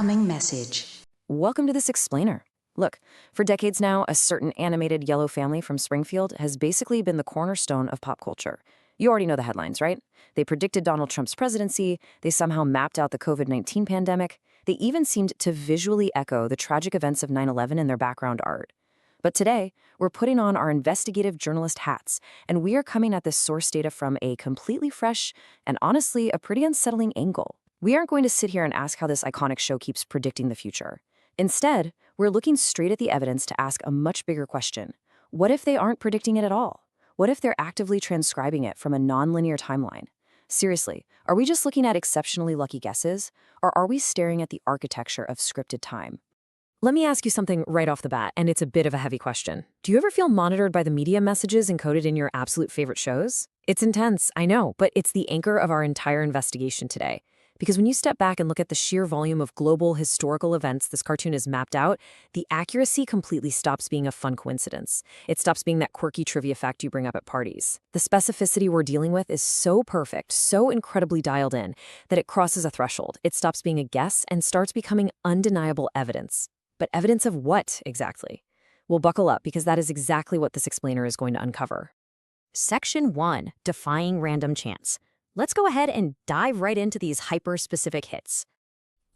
Incoming message. Welcome to this explainer. Look, for decades now, a certain animated yellow family from Springfield has basically been the cornerstone of pop culture. You already know the headlines, right? They predicted Donald Trump's presidency, they somehow mapped out the COVID-19 pandemic, they even seemed to visually echo the tragic events of 9/11 in their background art. But today, we're putting on our investigative journalist hats, and we are coming at this source data from a completely fresh and honestly a pretty unsettling angle. We aren't going to sit here and ask how this iconic show keeps predicting the future. Instead, we're looking straight at the evidence to ask a much bigger question. What if they aren't predicting it at all? What if they're actively transcribing it from a nonlinear timeline? Seriously, are we just looking at exceptionally lucky guesses, or are we staring at the architecture of scripted time? Let me ask you something right off the bat, and it's a bit of a heavy question. Do you ever feel monitored by the media messages encoded in your absolute favorite shows? It's intense, I know, but it's the anchor of our entire investigation today. Because when you step back and look at the sheer volume of global historical events this cartoon is mapped out, the accuracy completely stops being a fun coincidence. It stops being that quirky trivia fact you bring up at parties. The specificity we're dealing with is so perfect, so incredibly dialed in, that it crosses a threshold. It stops being a guess and starts becoming undeniable evidence. But evidence of what, exactly? Well, buckle up, because that is exactly what this explainer is going to uncover. Section 1, Defying Random Chance. Let's go ahead and dive right into these hyper-specific hits.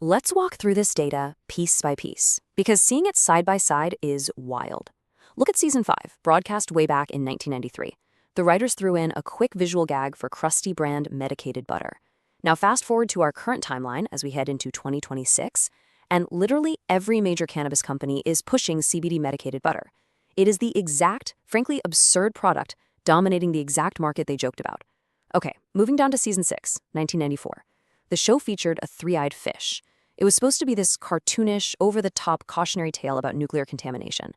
Let's walk through this data piece by piece, because seeing it side by side is wild. Look at Season 5, broadcast way back in 1993. The writers threw in a quick visual gag for Krusty brand medicated butter. Now fast forward to our current timeline as we head into 2026, and literally every major cannabis company is pushing CBD medicated butter. It is the exact, frankly absurd product dominating the exact market they joked about. Okay, moving down to Season 6, 1994. The show featured a three-eyed fish. It was supposed to be this cartoonish, over-the-top cautionary tale about nuclear contamination.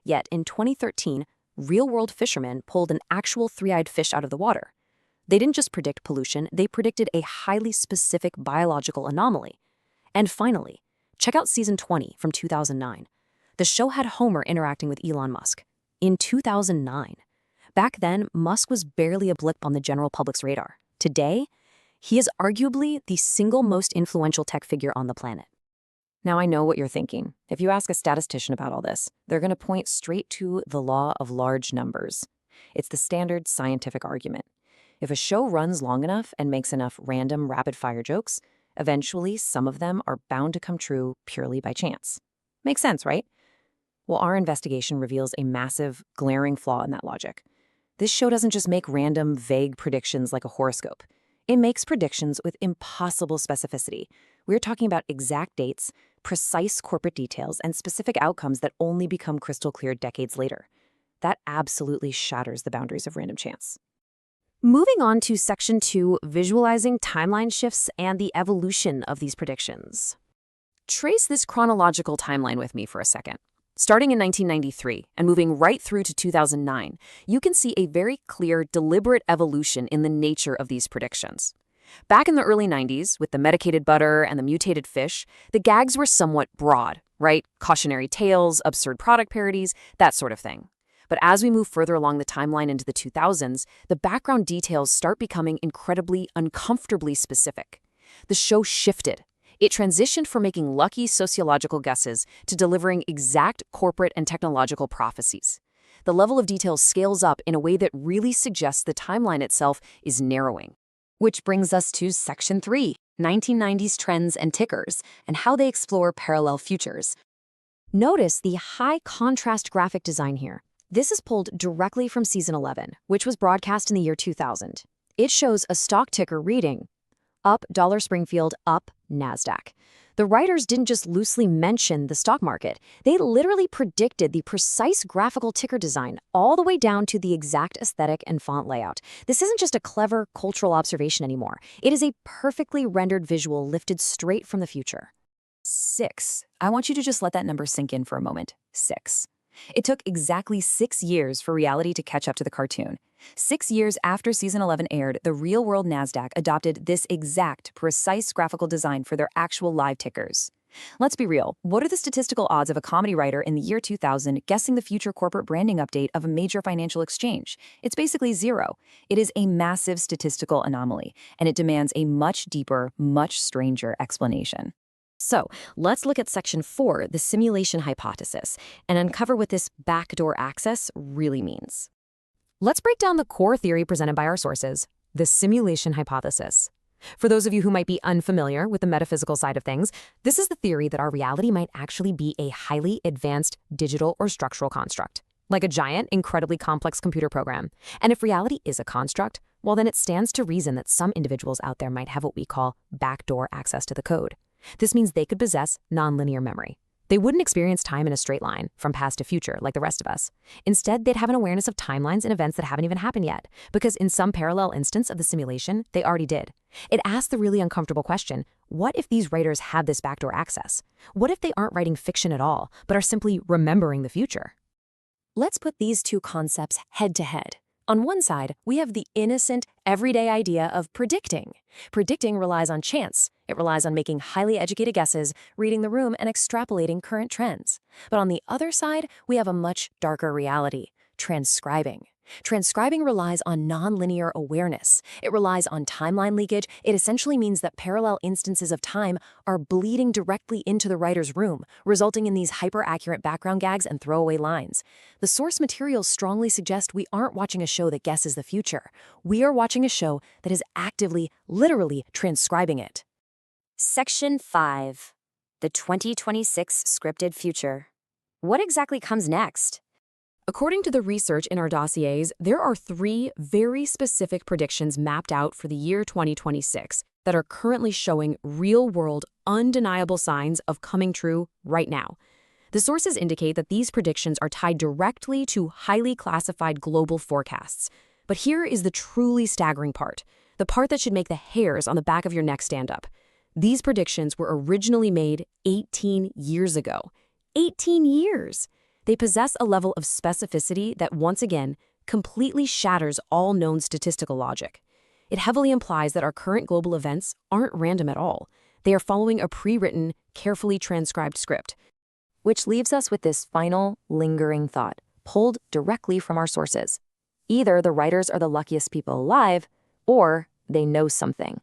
Yet, in 2013, real-world fishermen pulled an actual three-eyed fish out of the water. They didn't just predict pollution, they predicted a highly specific biological anomaly. And finally, check out Season 20 from 2009. The show had Homer interacting with Elon Musk. In 2009. Back then, Musk was barely a blip on the general public's radar. Today, he is arguably the single most influential tech figure on the planet. Now I know what you're thinking. If you ask a statistician about all this, they're going to point straight to the law of large numbers. It's the standard scientific argument. If a show runs long enough and makes enough random, rapid-fire jokes, eventually some of them are bound to come true purely by chance. Makes sense, right? Well, our investigation reveals a massive, glaring flaw in that logic. This show doesn't just make random, vague predictions like a horoscope. It makes predictions with impossible specificity. We're talking about exact dates, precise corporate details, and specific outcomes that only become crystal clear decades later. That absolutely shatters the boundaries of random chance. Moving on to Section 2, Visualizing Timeline Shifts and the Evolution of these Predictions. Trace this chronological timeline with me for a second. Starting in 1993 and moving right through to 2009, you can see a very clear, deliberate evolution in the nature of these predictions. Back in the early 90s, with the medicated butter and the mutated fish, the gags were somewhat broad, right? Cautionary tales, absurd product parodies, that sort of thing. But as we move further along the timeline into the 2000s, the background details start becoming incredibly, uncomfortably specific. The show shifted. It transitioned from making lucky sociological guesses to delivering exact corporate and technological prophecies. The level of detail scales up in a way that really suggests the timeline itself is narrowing. Which brings us to Section 3, 1990s Trends and Tickers, and how they explore parallel futures. Notice the high contrast graphic design here. This is pulled directly from Season 11, which was broadcast in the year 2000. It shows a stock ticker reading, up $, Springfield, up NASDAQ. The writers didn't just loosely mention the stock market. They literally predicted the precise graphical ticker design all the way down to the exact aesthetic and font layout. This isn't just a clever cultural observation anymore. It is a perfectly rendered visual lifted straight from the future. 6. I want you to just let that number sink in for a moment. 6. It took exactly 6 years for reality to catch up to the cartoon. 6 years after Season 11 aired, the real-world NASDAQ adopted this exact, precise graphical design for their actual live tickers. Let's be real. What are the statistical odds of a comedy writer in the year 2000 guessing the future corporate branding update of a major financial exchange? It's basically zero. It is a massive statistical anomaly, and it demands a much deeper, much stranger explanation. So let's look at Section 4, the simulation hypothesis, and uncover what this backdoor access really means. Let's break down the core theory presented by our sources, the simulation hypothesis. For those of you who might be unfamiliar with the metaphysical side of things, this is the theory that our reality might actually be a highly advanced digital or structural construct, like a giant, incredibly complex computer program. And if reality is a construct, well, then it stands to reason that some individuals out there might have what we call backdoor access to the code. This means they could possess nonlinear memory. They wouldn't experience time in a straight line, from past to future, like the rest of us. Instead, they'd have an awareness of timelines and events that haven't even happened yet, because in some parallel instance of the simulation, they already did. It asks the really uncomfortable question, what if these writers have this backdoor access? What if they aren't writing fiction at all, but are simply remembering the future? Let's put these two concepts head to head. On one side, we have the innocent, everyday idea of predicting. Predicting relies on chance. It relies on making highly educated guesses, reading the room, and extrapolating current trends. But on the other side, we have a much darker reality, transcribing. Transcribing relies on nonlinear awareness. It relies on timeline leakage. It essentially means that parallel instances of time are bleeding directly into the writer's room, resulting in these hyper-accurate background gags and throwaway lines. The source materials strongly suggest we aren't watching a show that guesses the future. We are watching a show that is actively, literally transcribing it. Section 5. The 2026 Scripted Future. What exactly comes next? According to the research in our dossiers, there are 3 very specific predictions mapped out for the year 2026 that are currently showing real-world, undeniable signs of coming true right now. The sources indicate that these predictions are tied directly to highly classified global forecasts. But here is the truly staggering part, the part that should make the hairs on the back of your neck stand up. These predictions were originally made 18 years ago. 18 years! They possess a level of specificity that, once again, completely shatters all known statistical logic. It heavily implies that our current global events aren't random at all. They are following a pre-written, carefully transcribed script. Which leaves us with this final, lingering thought, pulled directly from our sources. Either the writers are the luckiest people alive, or they know something.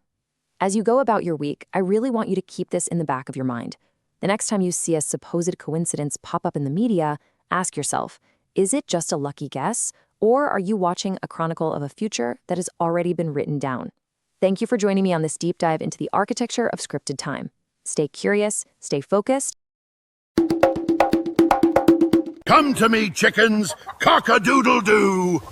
As you go about your week, I really want you to keep this in the back of your mind. The next time you see a supposed coincidence pop up in the media, ask yourself, is it just a lucky guess, or are you watching a chronicle of a future that has already been written down? Thank you for joining me on this deep dive into the architecture of scripted time. Stay curious, stay focused. Come to me, chickens, cock-a-doodle-doo!